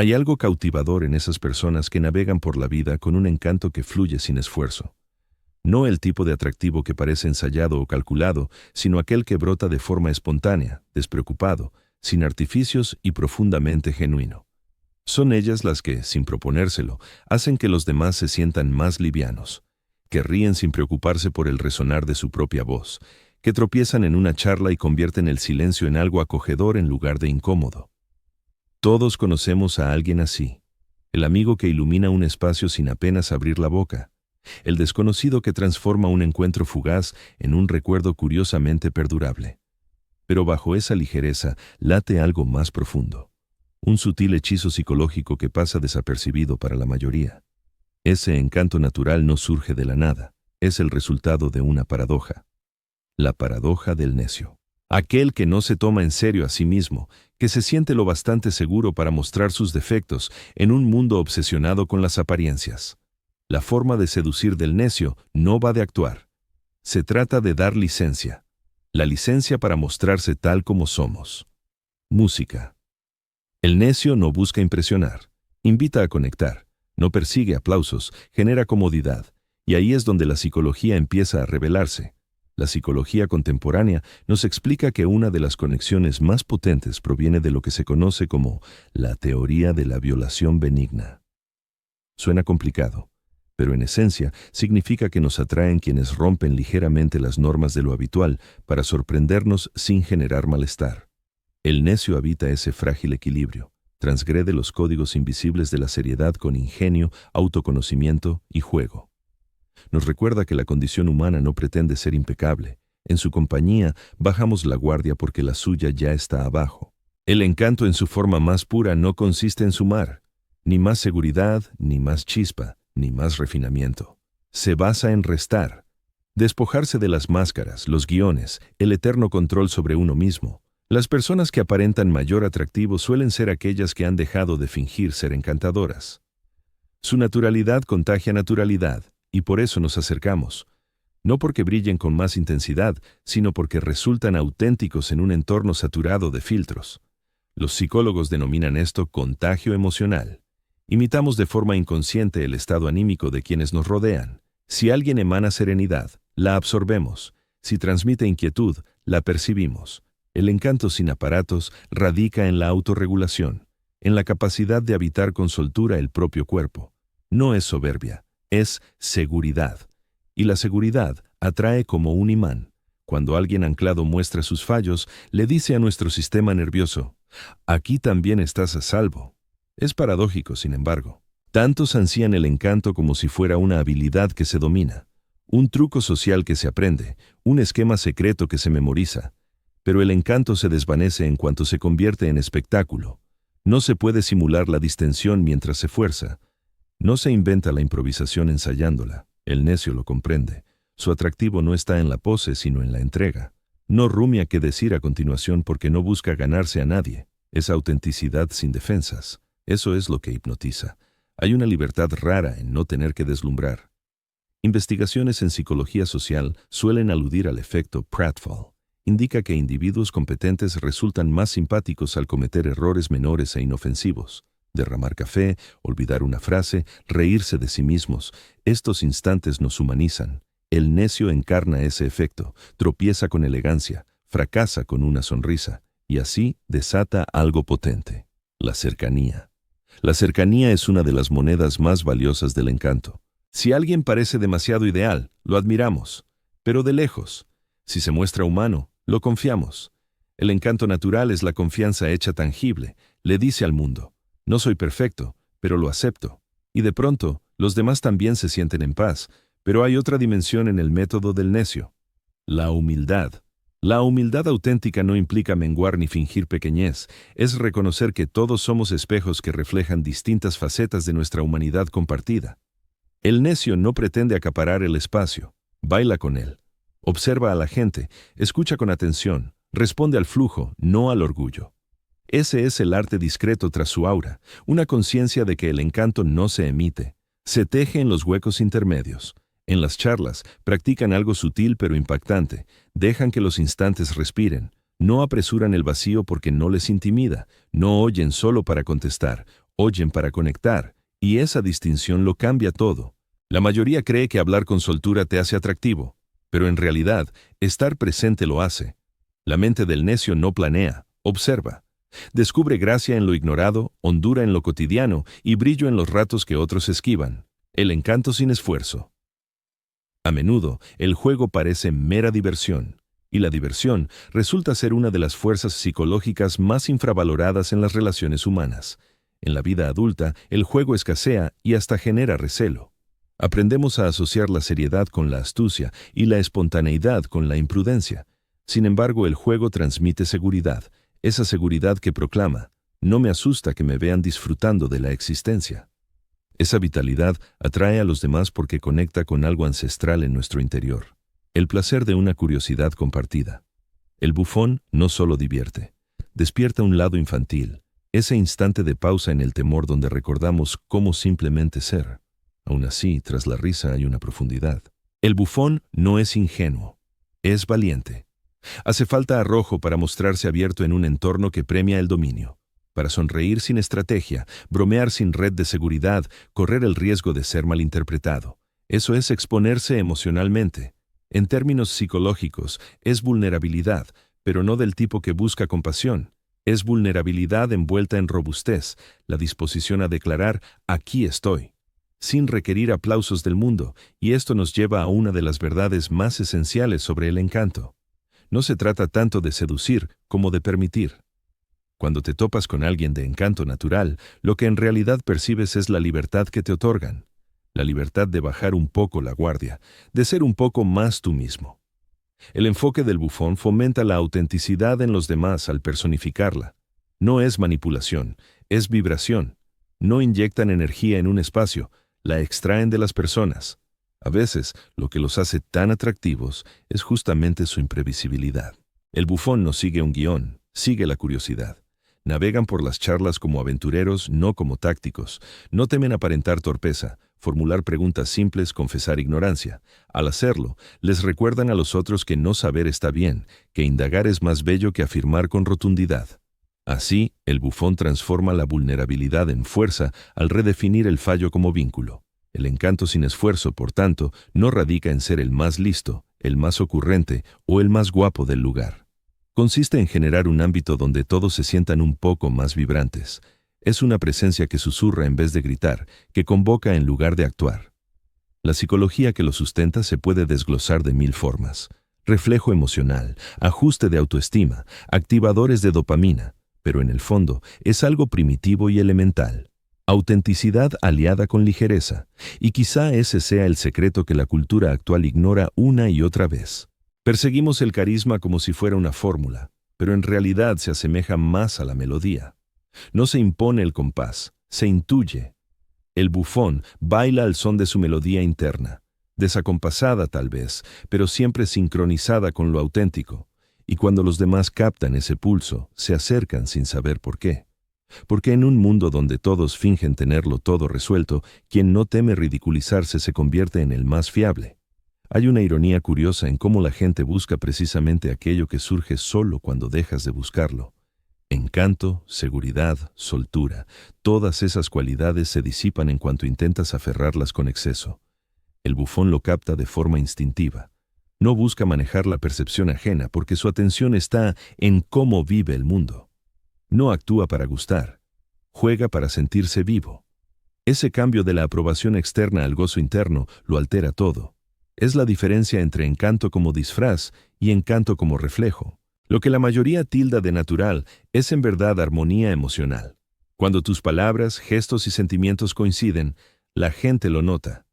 Hay algo cautivador en esas personas que navegan por la vida con un encanto que fluye sin esfuerzo. No el tipo de atractivo que parece ensayado o calculado, sino aquel que brota de forma espontánea, despreocupado, sin artificios y profundamente genuino. Son ellas las que, sin proponérselo, hacen que los demás se sientan más livianos, que ríen sin preocuparse por el resonar de su propia voz, que tropiezan en una charla y convierten el silencio en algo acogedor en lugar de incómodo. Todos conocemos a alguien así, el amigo que ilumina un espacio sin apenas abrir la boca, el desconocido que transforma un encuentro fugaz en un recuerdo curiosamente perdurable. Pero bajo esa ligereza late algo más profundo, un sutil hechizo psicológico que pasa desapercibido para la mayoría. Ese encanto natural no surge de la nada, es el resultado de una paradoja. La paradoja del necio. Aquel que no se toma en serio a sí mismo, que se siente lo bastante seguro para mostrar sus defectos en un mundo obsesionado con las apariencias. La forma de seducir del necio no va de actuar. Se trata de dar licencia. La licencia para mostrarse tal como somos. Música. El necio no busca impresionar, invita a conectar, no persigue aplausos, genera comodidad, y ahí es donde la psicología empieza a revelarse. La psicología contemporánea nos explica que una de las conexiones más potentes proviene de lo que se conoce como la teoría de la violación benigna. Suena complicado, pero en esencia significa que nos atraen quienes rompen ligeramente las normas de lo habitual para sorprendernos sin generar malestar. El necio habita ese frágil equilibrio, transgrede los códigos invisibles de la seriedad con ingenio, autoconocimiento y juego. Nos recuerda que la condición humana no pretende ser impecable. En su compañía bajamos la guardia porque la suya ya está abajo. El encanto en su forma más pura no consiste en sumar, ni más seguridad, ni más chispa, ni más refinamiento. Se basa en restar, despojarse de las máscaras, los guiones, el eterno control sobre uno mismo. Las personas que aparentan mayor atractivo suelen ser aquellas que han dejado de fingir ser encantadoras. Su naturalidad contagia naturalidad, y por eso nos acercamos, no porque brillen con más intensidad, sino porque resultan auténticos en un entorno saturado de filtros. Los psicólogos denominan esto contagio emocional. Imitamos de forma inconsciente el estado anímico de quienes nos rodean. Si alguien emana serenidad, la absorbemos. Si transmite inquietud, la percibimos. El encanto sin aparatos radica en la autorregulación, en la capacidad de habitar con soltura el propio cuerpo. No es soberbia. Es seguridad. Y la seguridad atrae como un imán. Cuando alguien anclado muestra sus fallos, le dice a nuestro sistema nervioso, aquí también estás a salvo. Es paradójico, sin embargo. Tantos ansían el encanto como si fuera una habilidad que se domina, un truco social que se aprende, un esquema secreto que se memoriza. Pero el encanto se desvanece en cuanto se convierte en espectáculo. No se puede simular la distensión mientras se fuerza. No se inventa la improvisación ensayándola, el necio lo comprende. Su atractivo no está en la pose, sino en la entrega. No rumia qué decir a continuación porque no busca ganarse a nadie. Es autenticidad sin defensas. Eso es lo que hipnotiza. Hay una libertad rara en no tener que deslumbrar. Investigaciones en psicología social suelen aludir al efecto pratfall. Indica que individuos competentes resultan más simpáticos al cometer errores menores e inofensivos. Derramar café, olvidar una frase, reírse de sí mismos. Estos instantes nos humanizan. El necio encarna ese efecto, tropieza con elegancia, fracasa con una sonrisa, y así desata algo potente: la cercanía. La cercanía es una de las monedas más valiosas del encanto. Si alguien parece demasiado ideal, lo admiramos, pero de lejos. Si se muestra humano, lo confiamos. El encanto natural es la confianza hecha tangible. Le dice al mundo, no soy perfecto, pero lo acepto. Y de pronto, los demás también se sienten en paz, pero hay otra dimensión en el método del necio: la humildad. La humildad auténtica no implica menguar ni fingir pequeñez, es reconocer que todos somos espejos que reflejan distintas facetas de nuestra humanidad compartida. El necio no pretende acaparar el espacio, baila con él, observa a la gente, escucha con atención, responde al flujo, no al orgullo. Ese es el arte discreto tras su aura, una conciencia de que el encanto no se emite, se teje en los huecos intermedios. En las charlas, practican algo sutil pero impactante, dejan que los instantes respiren, no apresuran el vacío porque no les intimida, no oyen solo para contestar, oyen para conectar, y esa distinción lo cambia todo. La mayoría cree que hablar con soltura te hace atractivo, pero en realidad, estar presente lo hace. La mente del necio no planea, observa. Descubre gracia en lo ignorado, hondura en lo cotidiano y brillo en los ratos que otros esquivan. El encanto sin esfuerzo. A menudo, el juego parece mera diversión, y la diversión resulta ser una de las fuerzas psicológicas más infravaloradas en las relaciones humanas. En la vida adulta, el juego escasea y hasta genera recelo. Aprendemos a asociar la seriedad con la astucia y la espontaneidad con la imprudencia. Sin embargo, el juego transmite seguridad, esa seguridad que proclama, no me asusta que me vean disfrutando de la existencia. Esa vitalidad atrae a los demás porque conecta con algo ancestral en nuestro interior, el placer de una curiosidad compartida. El bufón no solo divierte, despierta un lado infantil, ese instante de pausa en el temor donde recordamos cómo simplemente ser. Aún así, tras la risa hay una profundidad. El bufón no es ingenuo, es valiente. Hace falta arrojo para mostrarse abierto en un entorno que premia el dominio, para sonreír sin estrategia, bromear sin red de seguridad, correr el riesgo de ser malinterpretado. Eso es exponerse emocionalmente. En términos psicológicos, es vulnerabilidad, pero no del tipo que busca compasión. Es vulnerabilidad envuelta en robustez, la disposición a declarar, aquí estoy, sin requerir aplausos del mundo, y esto nos lleva a una de las verdades más esenciales sobre el encanto. No se trata tanto de seducir como de permitir. Cuando te topas con alguien de encanto natural, lo que en realidad percibes es la libertad que te otorgan. La libertad de bajar un poco la guardia, de ser un poco más tú mismo. El enfoque del bufón fomenta la autenticidad en los demás al personificarla. No es manipulación, es vibración. No inyectan energía en un espacio, la extraen de las personas. A veces, lo que los hace tan atractivos es justamente su imprevisibilidad. El bufón no sigue un guión, sigue la curiosidad. Navegan por las charlas como aventureros, no como tácticos. No temen aparentar torpeza, formular preguntas simples, confesar ignorancia. Al hacerlo, les recuerdan a los otros que no saber está bien, que indagar es más bello que afirmar con rotundidad. Así, el bufón transforma la vulnerabilidad en fuerza al redefinir el fallo como vínculo. El encanto sin esfuerzo, por tanto, no radica en ser el más listo, el más ocurrente o el más guapo del lugar. Consiste en generar un ámbito donde todos se sientan un poco más vibrantes. Es una presencia que susurra en vez de gritar, que convoca en lugar de actuar. La psicología que lo sustenta se puede desglosar de 1000 formas. Reflejo emocional, ajuste de autoestima, activadores de dopamina, pero en el fondo es algo primitivo y elemental. Autenticidad aliada con ligereza, y quizá ese sea el secreto que la cultura actual ignora una y otra vez. Perseguimos el carisma como si fuera una fórmula, pero en realidad se asemeja más a la melodía. No se impone el compás, se intuye. El bufón baila al son de su melodía interna, desacompasada tal vez, pero siempre sincronizada con lo auténtico, y cuando los demás captan ese pulso, se acercan sin saber por qué. Porque en un mundo donde todos fingen tenerlo todo resuelto, quien no teme ridiculizarse se convierte en el más fiable. Hay una ironía curiosa en cómo la gente busca precisamente aquello que surge solo cuando dejas de buscarlo. Encanto, seguridad, soltura, todas esas cualidades se disipan en cuanto intentas aferrarlas con exceso. El bufón lo capta de forma instintiva. No busca manejar la percepción ajena porque su atención está en cómo vive el mundo. No actúa para gustar, juega para sentirse vivo. Ese cambio de la aprobación externa al gozo interno lo altera todo. Es la diferencia entre encanto como disfraz y encanto como reflejo. Lo que la mayoría tilda de natural es en verdad armonía emocional. Cuando tus palabras, gestos y sentimientos coinciden, la gente lo nota.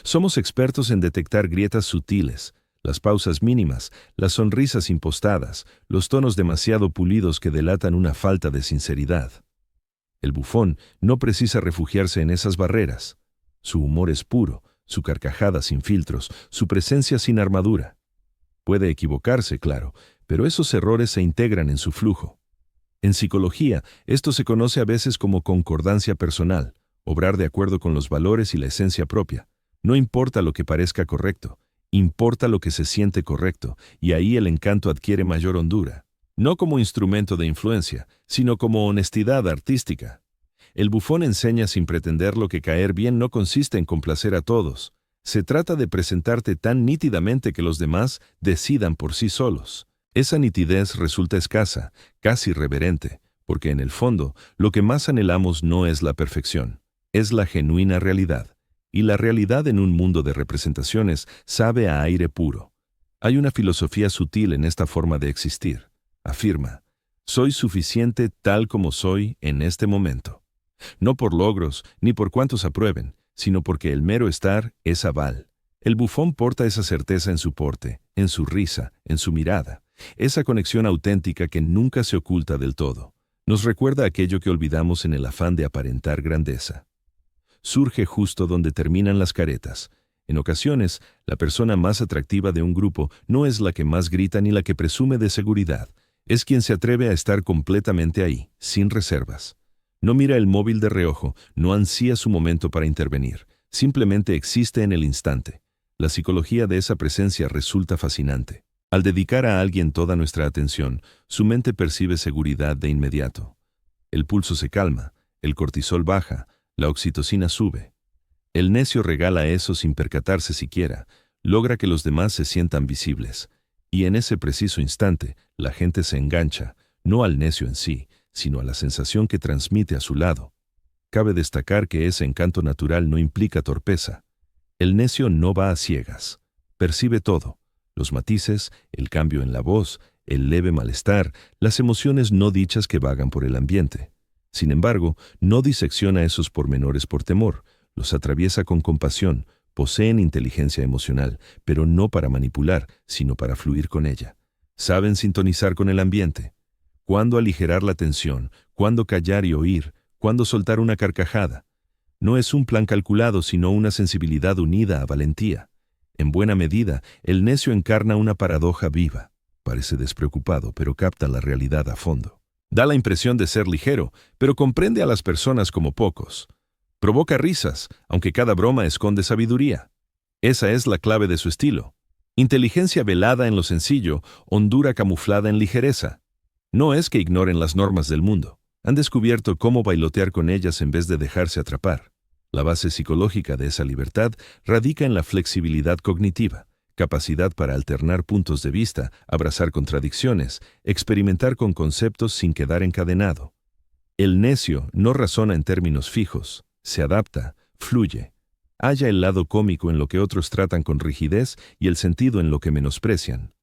Somos expertos en detectar grietas sutiles, las pausas mínimas, las sonrisas impostadas, los tonos demasiado pulidos que delatan una falta de sinceridad. El bufón no precisa refugiarse en esas barreras. Su humor es puro, su carcajada sin filtros, su presencia sin armadura. Puede equivocarse, claro, pero esos errores se integran en su flujo. En psicología, esto se conoce a veces como concordancia personal, obrar de acuerdo con los valores y la esencia propia. No importa lo que parezca correcto, importa lo que se siente correcto, y ahí el encanto adquiere mayor hondura, no como instrumento de influencia, sino como honestidad artística. El bufón enseña sin pretenderlo que caer bien no consiste en complacer a todos. Se trata de presentarte tan nítidamente que los demás decidan por sí solos. Esa nitidez resulta escasa, casi irreverente, porque en el fondo lo que más anhelamos no es la perfección, es la genuina realidad. Y la realidad en un mundo de representaciones sabe a aire puro. Hay una filosofía sutil en esta forma de existir. Afirma, soy suficiente tal como soy en este momento. No por logros, ni por cuantos aprueben, sino porque el mero estar es aval. El bufón porta esa certeza en su porte, en su risa, en su mirada, esa conexión auténtica que nunca se oculta del todo. Nos recuerda aquello que olvidamos en el afán de aparentar grandeza. Surge justo donde terminan las caretas. En ocasiones, la persona más atractiva de un grupo no es la que más grita ni la que presume de seguridad. Es quien se atreve a estar completamente ahí, sin reservas. No mira el móvil de reojo, no ansía su momento para intervenir. Simplemente existe en el instante. La psicología de esa presencia resulta fascinante. Al dedicar a alguien toda nuestra atención, su mente percibe seguridad de inmediato. El pulso se calma, el cortisol baja, la oxitocina sube. El necio regala eso sin percatarse siquiera, logra que los demás se sientan visibles. Y en ese preciso instante, la gente se engancha, no al necio en sí, sino a la sensación que transmite a su lado. Cabe destacar que ese encanto natural no implica torpeza. El necio no va a ciegas. Percibe todo, los matices, el cambio en la voz, el leve malestar, las emociones no dichas que vagan por el ambiente. Sin embargo, no disecciona esos pormenores por temor, los atraviesa con compasión, poseen inteligencia emocional, pero no para manipular, sino para fluir con ella. Saben sintonizar con el ambiente. Cuándo aligerar la tensión, cuándo callar y oír, cuándo soltar una carcajada. No es un plan calculado, sino una sensibilidad unida a valentía. En buena medida, el necio encarna una paradoja viva. Parece despreocupado, pero capta la realidad a fondo. Da la impresión de ser ligero, pero comprende a las personas como pocos. Provoca risas, aunque cada broma esconde sabiduría. Esa es la clave de su estilo. Inteligencia velada en lo sencillo, hondura camuflada en ligereza. No es que ignoren las normas del mundo. Han descubierto cómo bailotear con ellas en vez de dejarse atrapar. La base psicológica de esa libertad radica en la flexibilidad cognitiva, capacidad para alternar puntos de vista, abrazar contradicciones, experimentar con conceptos sin quedar encadenado. El necio no razona en términos fijos, se adapta, fluye. Halla el lado cómico en lo que otros tratan con rigidez y el sentido en lo que menosprecian.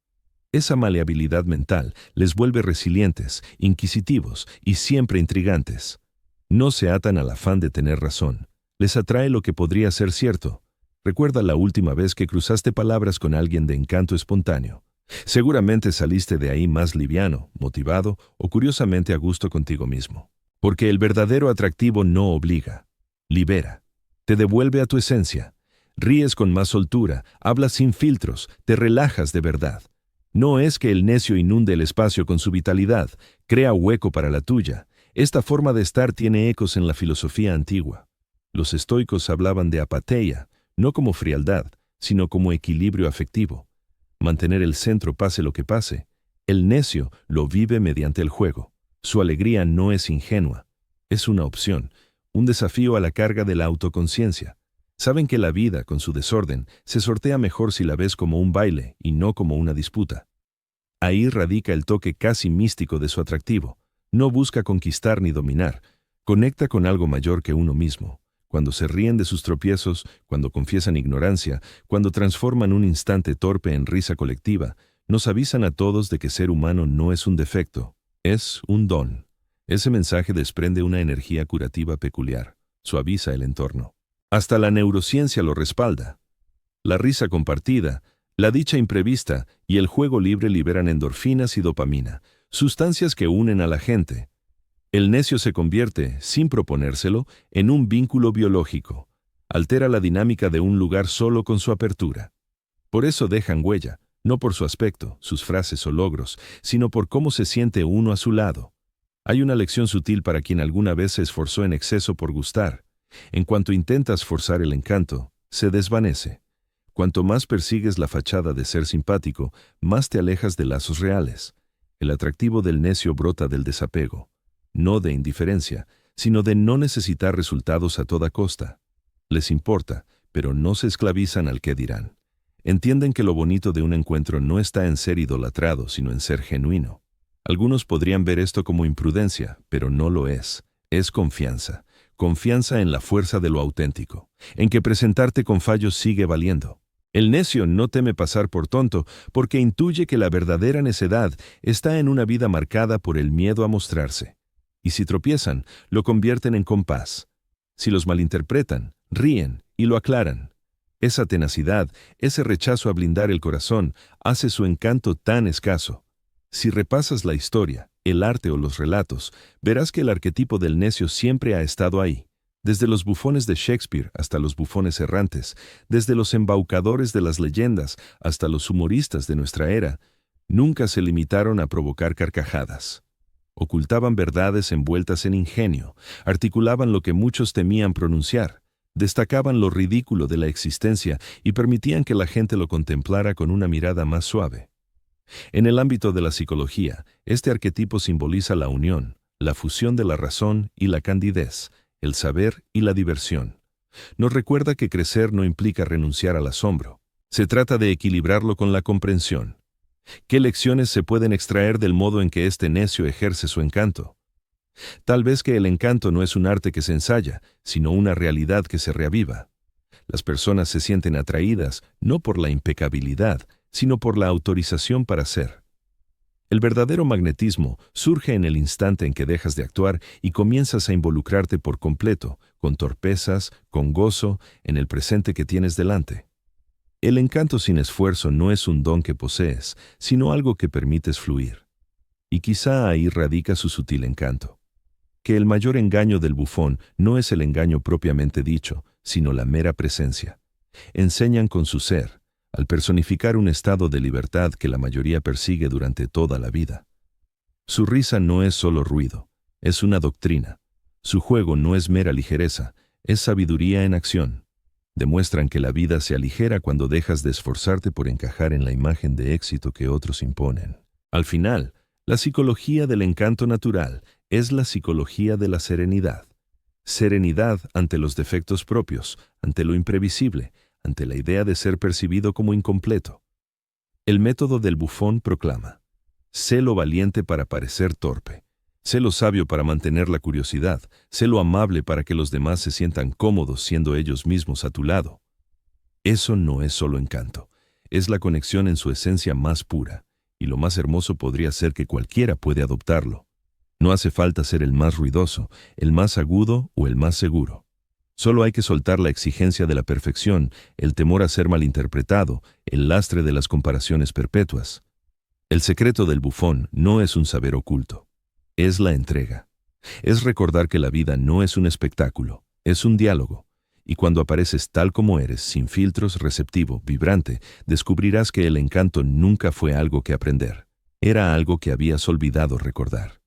Esa maleabilidad mental les vuelve resilientes, inquisitivos y siempre intrigantes. No se atan al afán de tener razón. Les atrae lo que podría ser cierto. Recuerda la última vez que cruzaste palabras con alguien de encanto espontáneo. Seguramente saliste de ahí más liviano, motivado o curiosamente a gusto contigo mismo. Porque el verdadero atractivo no obliga, libera, te devuelve a tu esencia. Ríes con más soltura, hablas sin filtros, te relajas de verdad. No es que el necio inunde el espacio con su vitalidad, crea hueco para la tuya. Esta forma de estar tiene ecos en la filosofía antigua. Los estoicos hablaban de apatheia, no como frialdad, sino como equilibrio afectivo. Mantener el centro pase lo que pase. El necio lo vive mediante el juego. Su alegría no es ingenua. Es una opción, un desafío a la carga de la autoconciencia. Saben que la vida, con su desorden, se sortea mejor si la ves como un baile y no como una disputa. Ahí radica el toque casi místico de su atractivo. No busca conquistar ni dominar. Conecta con algo mayor que uno mismo. Cuando se ríen de sus tropiezos, cuando confiesan ignorancia, cuando transforman un instante torpe en risa colectiva, nos avisan a todos de que ser humano no es un defecto, es un don. Ese mensaje desprende una energía curativa peculiar, suaviza el entorno. Hasta la neurociencia lo respalda. La risa compartida, la dicha imprevista y el juego libre liberan endorfinas y dopamina, sustancias que unen a la gente. El necio se convierte, sin proponérselo, en un vínculo biológico. Altera la dinámica de un lugar solo con su apertura. Por eso dejan huella, no por su aspecto, sus frases o logros, sino por cómo se siente uno a su lado. Hay una lección sutil para quien alguna vez se esforzó en exceso por gustar. En cuanto intentas forzar el encanto, se desvanece. Cuanto más persigues la fachada de ser simpático, más te alejas de lazos reales. El atractivo del necio brota del desapego. No de indiferencia, sino de no necesitar resultados a toda costa. Les importa, pero no se esclavizan al qué dirán. Entienden que lo bonito de un encuentro no está en ser idolatrado, sino en ser genuino. Algunos podrían ver esto como imprudencia, pero no lo es. Es confianza. Confianza en la fuerza de lo auténtico, en que presentarte con fallos sigue valiendo. El necio no teme pasar por tonto porque intuye que la verdadera necedad está en una vida marcada por el miedo a mostrarse. Y si tropiezan, lo convierten en compás. Si los malinterpretan, ríen y lo aclaran. Esa tenacidad, ese rechazo a blindar el corazón, hace su encanto tan escaso. Si repasas la historia, el arte o los relatos, verás que el arquetipo del necio siempre ha estado ahí. Desde los bufones de Shakespeare hasta los bufones errantes, desde los embaucadores de las leyendas hasta los humoristas de nuestra era, nunca se limitaron a provocar carcajadas. Ocultaban verdades envueltas en ingenio, articulaban lo que muchos temían pronunciar, destacaban lo ridículo de la existencia y permitían que la gente lo contemplara con una mirada más suave. En el ámbito de la psicología, este arquetipo simboliza la unión, la fusión de la razón y la candidez, el saber y la diversión. Nos recuerda que crecer no implica renunciar al asombro. Se trata de equilibrarlo con la comprensión. ¿Qué lecciones se pueden extraer del modo en que este necio ejerce su encanto? Tal vez que el encanto no es un arte que se ensaya, sino una realidad que se reaviva. Las personas se sienten atraídas no por la impecabilidad, sino por la autorización para ser. El verdadero magnetismo surge en el instante en que dejas de actuar y comienzas a involucrarte por completo, con torpezas, con gozo, en el presente que tienes delante. El encanto sin esfuerzo no es un don que posees, sino algo que permites fluir. Y quizá ahí radica su sutil encanto. Que el mayor engaño del bufón no es el engaño propiamente dicho, sino la mera presencia. Enseñan con su ser, al personificar un estado de libertad que la mayoría persigue durante toda la vida. Su risa no es solo ruido, es una doctrina. Su juego no es mera ligereza, es sabiduría en acción. Demuestran que la vida se aligera cuando dejas de esforzarte por encajar en la imagen de éxito que otros imponen. Al final, la psicología del encanto natural es la psicología de la serenidad. Serenidad ante los defectos propios, ante lo imprevisible, ante la idea de ser percibido como incompleto. El método del bufón proclama: sé lo valiente para parecer torpe, sé lo sabio para mantener la curiosidad, sé lo amable para que los demás se sientan cómodos siendo ellos mismos a tu lado. Eso no es solo encanto, es la conexión en su esencia más pura, y lo más hermoso podría ser que cualquiera puede adoptarlo. No hace falta ser el más ruidoso, el más agudo o el más seguro. Solo hay que soltar la exigencia de la perfección, el temor a ser malinterpretado, el lastre de las comparaciones perpetuas. El secreto del bufón no es un saber oculto, es la entrega. Es recordar que la vida no es un espectáculo, es un diálogo. Y cuando apareces tal como eres, sin filtros, receptivo, vibrante, descubrirás que el encanto nunca fue algo que aprender, era algo que habías olvidado recordar.